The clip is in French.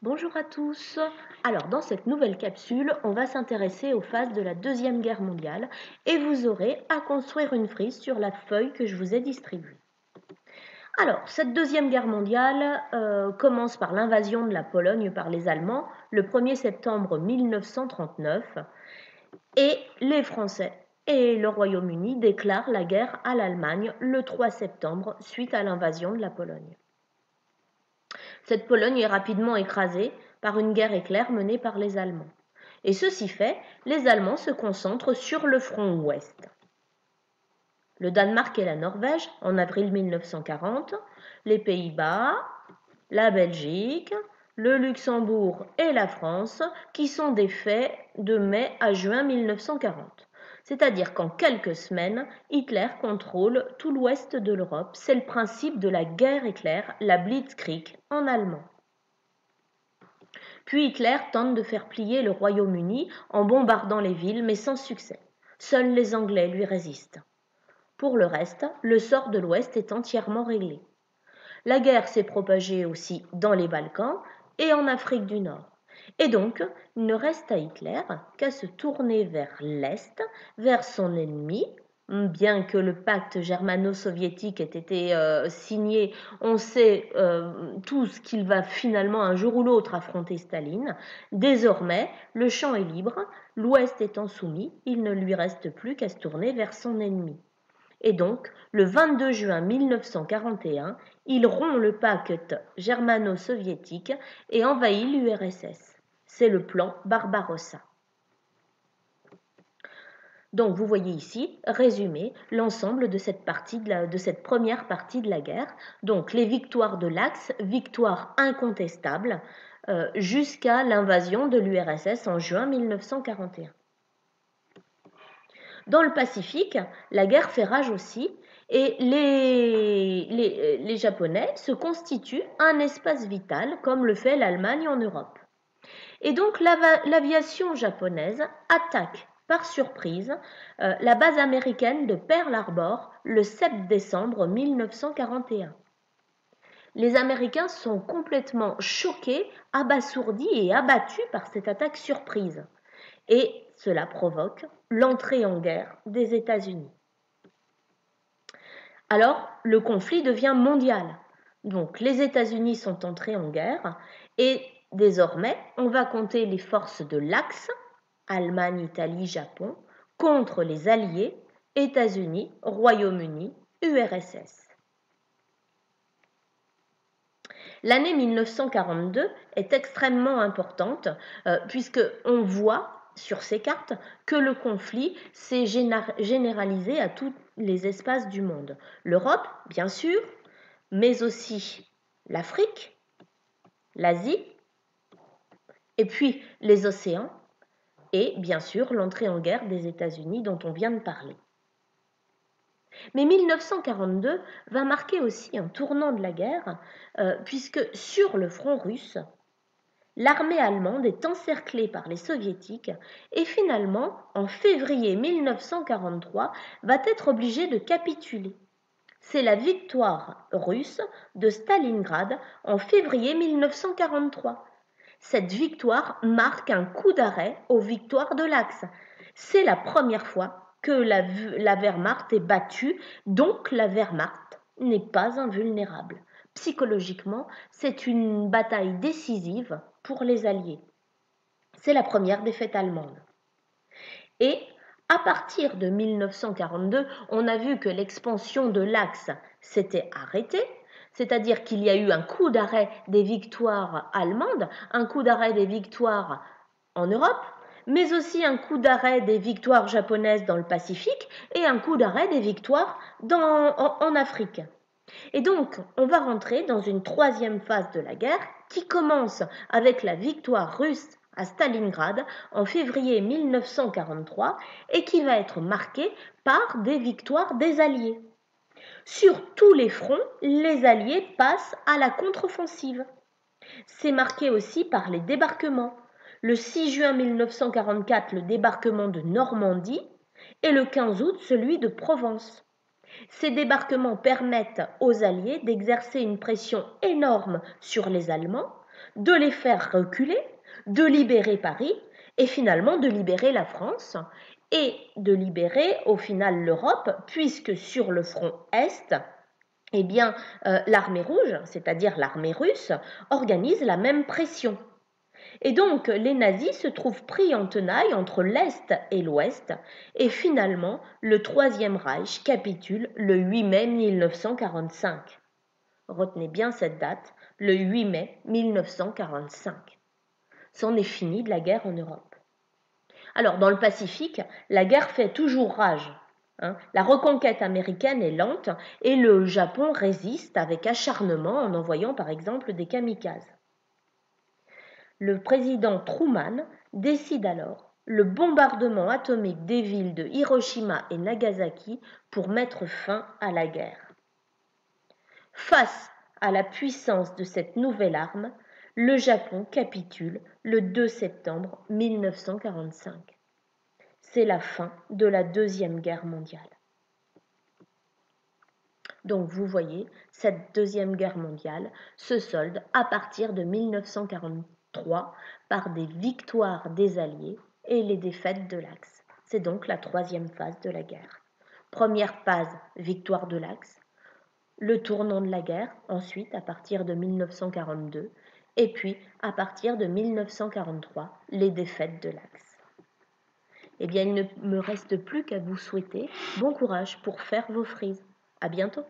Bonjour à tous. Alors dans cette nouvelle capsule, on va s'intéresser aux phases de la Deuxième Guerre mondiale et vous aurez à construire une frise sur la feuille que je vous ai distribuée. Alors cette Deuxième Guerre mondiale commence par l'invasion de la Pologne par les Allemands le 1er septembre 1939 et les Français et le Royaume-Uni déclarent la guerre à l'Allemagne le 3 septembre suite à l'invasion de la Pologne. Cette Pologne est rapidement écrasée par une guerre éclair menée par les Allemands. Et ceci fait, les Allemands se concentrent sur le front ouest. Le Danemark et la Norvège en avril 1940, les Pays-Bas, la Belgique, le Luxembourg et la France qui sont des faits de mai à juin 1940. C'est-à-dire qu'en quelques semaines, Hitler contrôle tout l'ouest de l'Europe. C'est le principe de la guerre éclair, la Blitzkrieg en allemand. Puis Hitler tente de faire plier le Royaume-Uni en bombardant les villes, mais sans succès. Seuls les Anglais lui résistent. Pour le reste, le sort de l'Ouest est entièrement réglé. La guerre s'est propagée aussi dans les Balkans et en Afrique du Nord. Et donc, il ne reste à Hitler qu'à se tourner vers l'Est, vers son ennemi. Bien que le pacte germano-soviétique ait été signé, on sait tous qu'il va finalement un jour ou l'autre affronter Staline. Désormais, le champ est libre, l'Ouest étant soumis, il ne lui reste plus qu'à se tourner vers son ennemi. Et donc, le 22 juin 1941, il rompt le pacte germano-soviétique et envahit l'URSS. C'est le plan Barbarossa. Donc, vous voyez ici, résumé, l'ensemble de cette première partie de la guerre. Donc, les victoires de l'Axe, victoires incontestables, jusqu'à l'invasion de l'URSS en juin 1941. Dans le Pacifique, la guerre fait rage aussi et les Japonais se constituent un espace vital comme le fait l'Allemagne en Europe. Et donc l'aviation japonaise attaque par surprise la base américaine de Pearl Harbor le 7 décembre 1941. Les Américains sont complètement choqués, abasourdis et abattus par cette attaque surprise. Et cela provoque l'entrée en guerre des États-Unis. Alors, le conflit devient mondial. Donc, les États-Unis sont entrés en guerre et désormais, on va compter les forces de l'Axe, Allemagne, Italie, Japon, contre les alliés, États-Unis, Royaume-Uni, URSS. L'année 1942 est extrêmement importante puisqu'on voit sur ces cartes que le conflit s'est généralisé à tous les espaces du monde. L'Europe, bien sûr, mais aussi l'Afrique, l'Asie, et puis les océans, et bien sûr l'entrée en guerre des États-Unis dont on vient de parler. Mais 1942 va marquer aussi un tournant de la guerre, puisque sur le front russe, l'armée allemande est encerclée par les soviétiques et finalement, en février 1943, va être obligée de capituler. C'est la victoire russe de Stalingrad en février 1943. Cette victoire marque un coup d'arrêt aux victoires de l'Axe. C'est la première fois que la Wehrmacht est battue, donc la Wehrmacht n'est pas invulnérable. Psychologiquement, c'est une bataille décisive pour les Alliés. C'est la première défaite allemande. Et à partir de 1942, on a vu que l'expansion de l'Axe s'était arrêtée, c'est-à-dire qu'il y a eu un coup d'arrêt des victoires allemandes, un coup d'arrêt des victoires en Europe, mais aussi un coup d'arrêt des victoires japonaises dans le Pacifique et un coup d'arrêt des victoires en Afrique. Et donc, on va rentrer dans une troisième phase de la guerre qui commence avec la victoire russe à Stalingrad en février 1943 et qui va être marquée par des victoires des Alliés. Sur tous les fronts, les Alliés passent à la contre-offensive. C'est marqué aussi par les débarquements. Le 6 juin 1944, le débarquement de Normandie et le 15 août, celui de Provence. Ces débarquements permettent aux Alliés d'exercer une pression énorme sur les Allemands de les faire reculer, de libérer Paris et finalement de libérer la France et de libérer au final l'Europe, puisque sur le front Est, eh bien, l'armée rouge, c'est-à-dire l'armée russe, organise la même pression. Et donc, les nazis se trouvent pris en tenaille entre l'Est et l'Ouest, et finalement, le Troisième Reich capitule le 8 mai 1945. Retenez bien cette date, le 8 mai 1945. C'en est fini de la guerre en Europe. Alors, dans le Pacifique, la guerre fait toujours rage. La reconquête américaine est lente et le Japon résiste avec acharnement en envoyant par exemple des kamikazes. Le président Truman décide alors le bombardement atomique des villes de Hiroshima et Nagasaki pour mettre fin à la guerre. Face à la puissance de cette nouvelle arme, le Japon capitule le 2 septembre 1945. C'est la fin de la Deuxième Guerre mondiale. Donc vous voyez, cette Deuxième Guerre mondiale se solde à partir de 1943 par des victoires des Alliés et les défaites de l'Axe. C'est donc la troisième phase de la guerre. Première phase, victoire de l'Axe. Le tournant de la guerre, ensuite à partir de 1942, et puis à partir de 1943, les défaites de l'Axe. Eh bien, il ne me reste plus qu'à vous souhaiter bon courage pour faire vos frises. À bientôt.